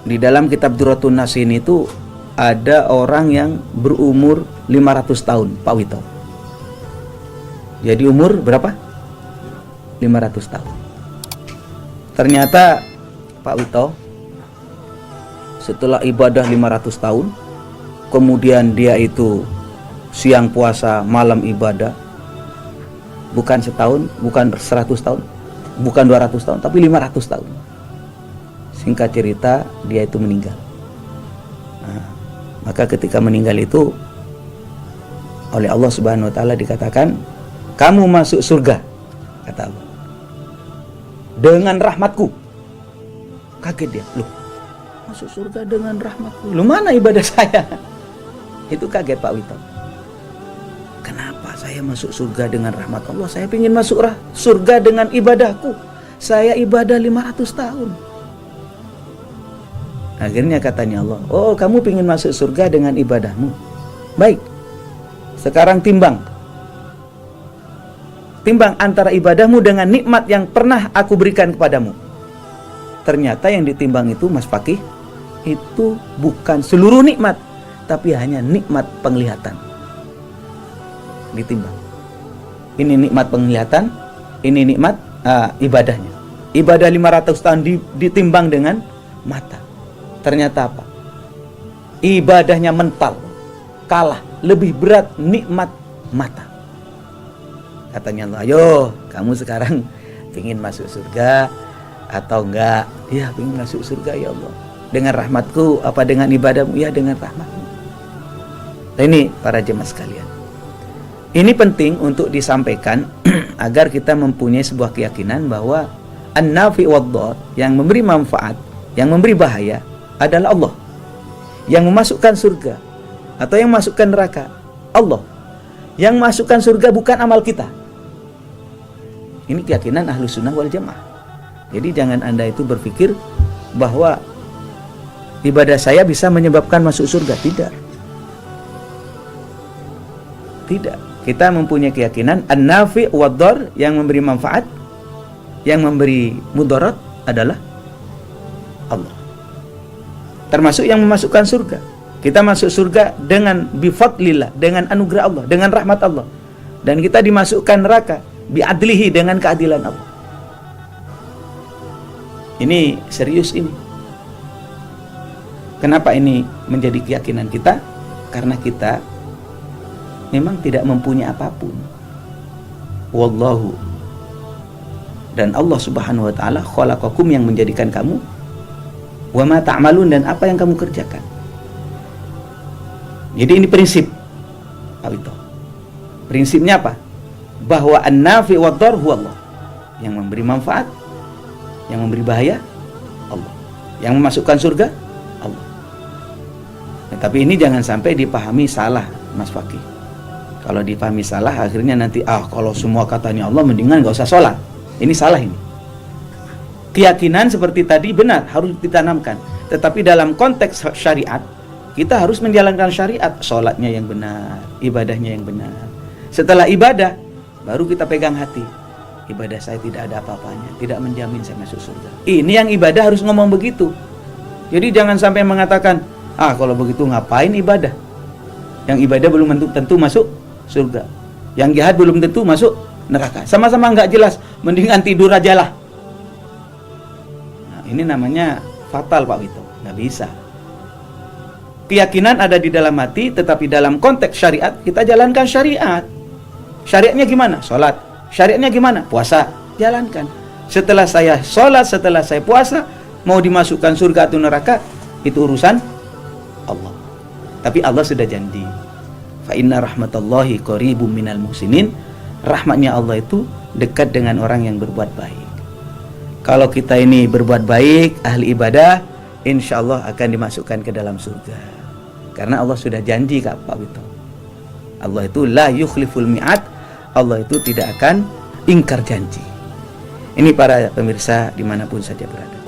Di dalam kitab Duratun Nasin itu ada orang yang berumur 500 tahun, Pak Wito. Jadi umur berapa? 500 tahun. Ternyata Pak Wito setelah ibadah 500 tahun, kemudian dia itu siang puasa, malam ibadah, bukan setahun, bukan 100 tahun, bukan 200 tahun, tapi 500 tahun. Singkat cerita, dia itu meninggal. Nah, maka ketika meninggal itu oleh Allah Subhanahu wa taala dikatakan, kamu masuk surga, kata Allah, dengan rahmatku. Kaget dia, loh, masuk surga dengan rahmatku, lu mana ibadah saya? Itu kaget Pak Wito. Kenapa saya masuk surga dengan rahmat Allah? Saya ingin masuk surga dengan ibadahku. Saya ibadah 500 tahun. Akhirnya katanya Allah, oh kamu ingin masuk surga dengan ibadahmu. Baik, sekarang timbang antara ibadahmu dengan nikmat yang pernah aku berikan kepadamu. Ternyata yang ditimbang itu, Mas Fakih, itu bukan seluruh nikmat, tapi hanya nikmat penglihatan. Ditimbang. Ini nikmat penglihatan, ini nikmat ibadahnya. Ibadah 500 tahun ditimbang dengan mata. Ternyata apa? Ibadahnya mental, kalah, lebih berat nikmat mata. Katanya Allah, ayo kamu sekarang ingin masuk surga atau enggak? Ya, ingin masuk surga ya Allah. Dengan rahmatku apa dengan ibadahmu? Ya, dengan rahmatmu. Nah, ini para jemaah sekalian, ini penting untuk disampaikan agar kita mempunyai sebuah keyakinan bahwa an-nafi wad-dhar, yang memberi manfaat, yang memberi bahaya adalah Allah. Yang memasukkan surga atau yang masukkan neraka, Allah. Yang masukkan surga bukan amal kita. Ini keyakinan Ahlus Sunnah wal Jamaah. Jadi jangan Anda itu berpikir bahwa ibadah saya bisa menyebabkan masuk surga. Tidak. Tidak. Kita mempunyai keyakinan an-nafi wad-dhar, yang memberi manfaat, yang memberi mudarat adalah Allah. Termasuk yang memasukkan surga. Kita masuk surga dengan bifadlillah, dengan anugerah Allah, dengan rahmat Allah. Dan kita dimasukkan neraka bi'adlihi, dengan keadilan Allah. Ini serius ini. Kenapa ini menjadi keyakinan kita? Karena kita memang tidak mempunyai apapun. Wallahu, dan Allah Subhanahu wa taala khalaqakum, yang menjadikan kamu, wa ma ta'malun, dan apa yang kamu kerjakan. Jadi ini prinsip Pak Wito. Prinsipnya apa? Bahwa an-nafi wad-dhar huwa Allah. Yang memberi manfaat, yang memberi bahaya, Allah. Yang memasukkan surga, Allah. Nah, tapi ini jangan sampai dipahami salah, Mas Fakih. Kalau dipahami salah, akhirnya nanti kalau semua katanya Allah, mendingan gak usah sholat. Ini salah ini. Keyakinan seperti tadi benar, harus ditanamkan. Tetapi dalam konteks syariat, kita harus menjalankan syariat. Sholatnya yang benar, ibadahnya yang benar. Setelah ibadah, baru kita pegang hati. Ibadah saya tidak ada apa-apanya, tidak menjamin saya masuk surga. Ini yang ibadah harus ngomong begitu. Jadi jangan sampai mengatakan, kalau begitu ngapain ibadah? Yang ibadah belum tentu masuk surga. Yang jahat belum tentu masuk neraka. Sama-sama nggak jelas, mendingan tidur aja lah. Nah, ini namanya fatal Pak Wito. Nggak bisa. Keyakinan ada di dalam hati, tetapi dalam konteks syariat, kita jalankan syariat. Syariatnya gimana? Sholat. Syariatnya gimana? Puasa. Jalankan. Setelah saya sholat, setelah saya puasa, mau dimasukkan surga atau neraka, itu urusan Allah. Tapi Allah sudah janji, fa inna rahmatallahi qaribum minal muhsinin. Rahmatnya Allah itu dekat dengan orang yang berbuat baik. Kalau kita ini berbuat baik, ahli ibadah, insya Allah akan dimasukkan ke dalam surga. Karena Allah sudah janji Kak Pak Wito. Allah itu la yukhliful mi'ad. Allah itu tidak akan ingkar janji. Ini para pemirsa dimanapun saja berada.